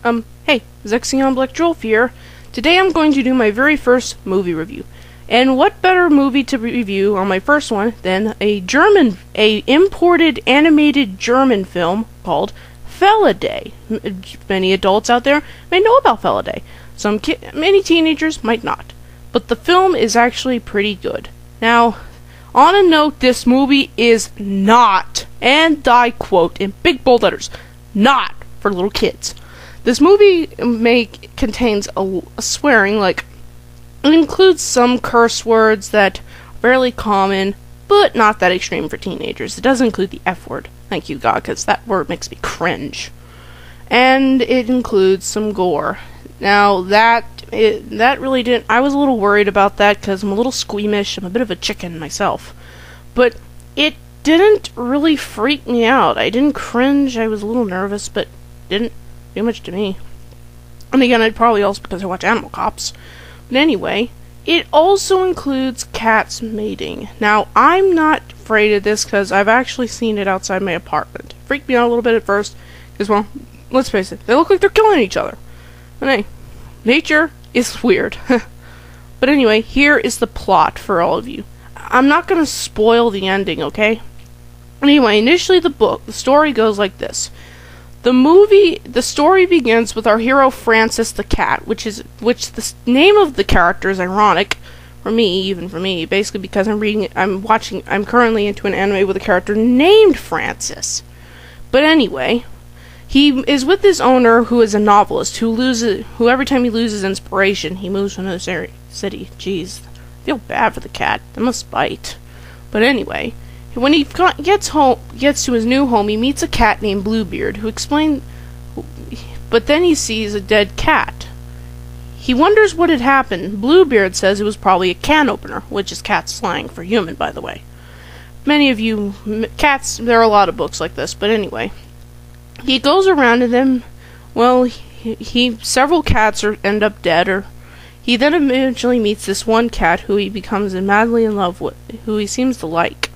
Hey, Zexion Black Jolf here. Today I'm going to do my very first movie review. And what better movie to review on my first one than a imported animated German film called Felidae. Many adults out there may know about Felidae. Many teenagers might not. But the film is actually pretty good. Now, on a note, this movie is not, and I quote in big bold letters, not for little kids. This movie contains a swearing, like, it includes some curse words that are fairly common, but not that extreme for teenagers. It doesn't include the F word, thank you God, because that word makes me cringe. And it includes some gore. Now, that really didn't, I was a little worried about that, because I'm a little squeamish, I'm a bit of a chicken myself. But it didn't really freak me out. I didn't cringe, I was a little nervous, but didn't do much to me. And again, I'd probably also because I watch Animal Cops. But anyway, it also includes cats mating. Now, I'm not afraid of this because I've actually seen it outside my apartment. It freaked me out a little bit at first, because, well, let's face it, they look like they're killing each other. And hey, nature is weird. But anyway, here is the plot for all of you. I'm not going to spoil the ending, okay? Anyway, initially the story goes like this. The story begins with our hero Francis the cat, which the name of the character is ironic for me, basically because I'm currently into an anime with a character named Francis. But anyway, he is with his owner, who is a novelist, who every time he loses inspiration, he moves to another city. Jeez, I feel bad for the cat. That must bite. But anyway, when he gets to his new home, he meets a cat named Bluebeard, but then he sees a dead cat. He wonders what had happened. Bluebeard says it was probably a can opener, which is cat slang for human, by the way. Many of you, cats, there are a lot of books like this, but anyway. He goes around and then, well, several cats end up dead, or he then eventually meets this one cat who he becomes madly in love with, who he seems to like.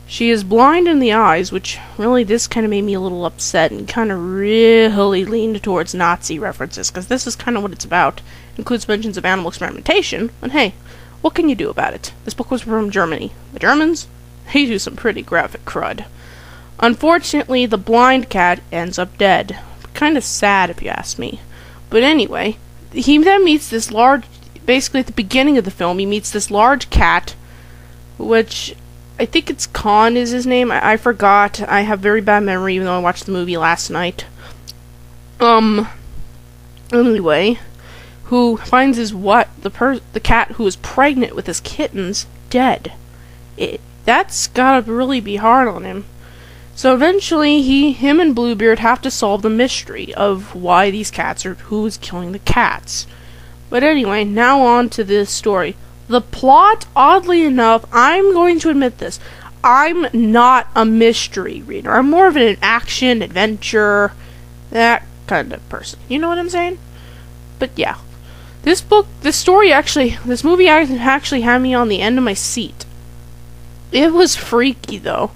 She is blind in the eyes, which really this kind of made me a little upset and kind of really leaned towards Nazi references, because this is kind of what it's about. It includes mentions of animal experimentation, and hey, what can you do about it? This book was from Germany. The Germans, they do some pretty graphic crud. Unfortunately, the blind cat ends up dead. Kind of sad, if you ask me. But anyway, he then meets this basically at the beginning of the film, he meets this large cat, which I think it's Khan is his name. I forgot. I have very bad memory, even though I watched the movie last night. Anyway, who finds the cat who is pregnant with his kittens dead. That's gotta really be hard on him. So eventually, him and Bluebeard have to solve the mystery of why these cats who is killing the cats. But anyway, now on to this story. The plot, oddly enough, I'm going to admit this, I'm not a mystery reader. I'm more of an action, adventure, that kind of person. You know what I'm saying? But yeah. This movie actually had me on the end of my seat. It was freaky, though.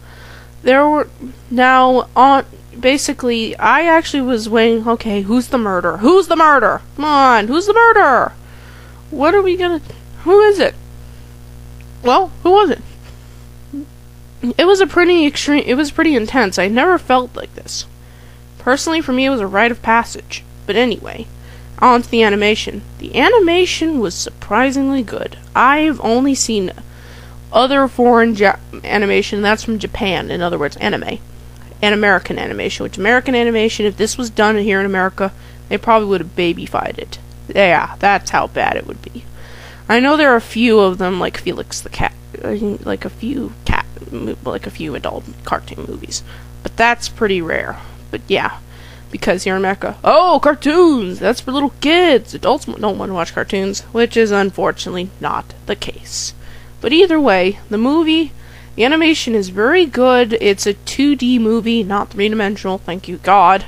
Basically, I actually was waiting, okay, who's the murderer? Who's the murderer? Come on, who's the murderer? Who is it? Well, who was it? It was pretty intense. I never felt like this. Personally, for me, it was a rite of passage. But anyway, on to the animation. The animation was surprisingly good. I've only seen other foreign animation, that's from Japan, in other words, anime. And American animation, which American animation, if this was done here in America, they probably would have babyfied it. Yeah, that's how bad it would be. I know there are a few of them, like Felix the Cat, like a few adult cartoon movies, but that's pretty rare. But yeah, because here in America, oh, cartoons, that's for little kids. Adults don't want to watch cartoons, which is unfortunately not the case. But either way, the animation is very good. It's a 2D movie, not 3-dimensional, thank you God.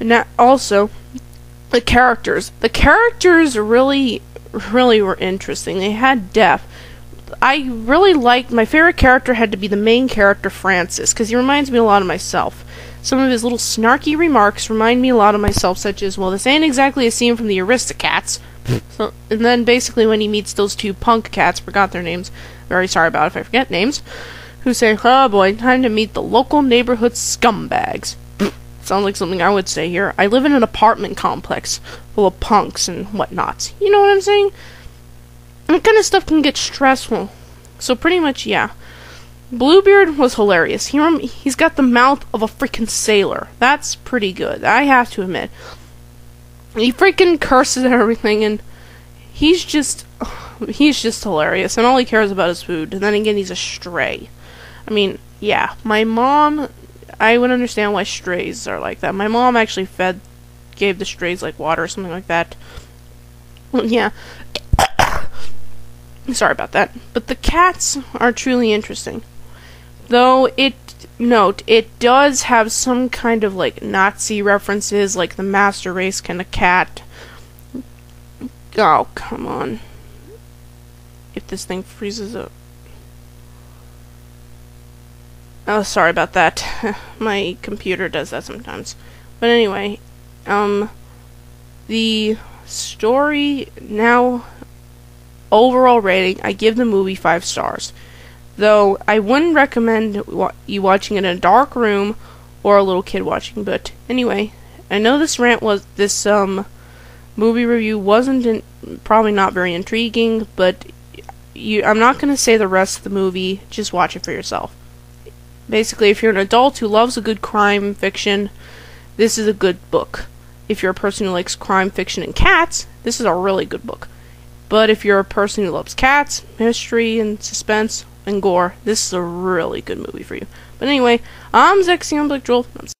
And also, the characters really were interesting. They had depth. I really liked, my favorite character had to be the main character, Francis, because he reminds me a lot of myself. Some of his little snarky remarks remind me a lot of myself, such as, well, this ain't exactly a scene from the Aristocats. So, and then basically when he meets those two punk cats, forgot their names, very sorry about it if I forget names, who say, oh boy, time to meet the local neighborhood scumbags. Sounds like something I would say here. I live in an apartment complex full of punks and whatnots. You know what I'm saying? That kind of stuff can get stressful. So pretty much, yeah. Bluebeard was hilarious. He's got the mouth of a freaking sailor. That's pretty good, I have to admit. He freaking curses at everything, and he's just hilarious, and all he cares about is food. And then again, he's a stray. I mean, yeah, my mom, I would understand why strays are like that. My mom actually gave the strays like water or something like that. Yeah. Sorry about that. But the cats are truly interesting. Though it does have some kind of like Nazi references, like the master race kind of cat. Oh, come on. If this thing freezes up. Oh, sorry about that. My computer does that sometimes. But anyway, the story now, overall rating, I give the movie 5 stars. Though I wouldn't recommend you watching it in a dark room or a little kid watching. But anyway, I know this movie review wasn't probably not very intriguing, but I'm not going to say the rest of the movie. Just watch it for yourself. Basically, if you're an adult who loves a good crime fiction, this is a good book. If you're a person who likes crime fiction and cats, this is a really good book. But if you're a person who loves cats, mystery, and suspense, and gore, this is a really good movie for you. But anyway, I'm sccedently.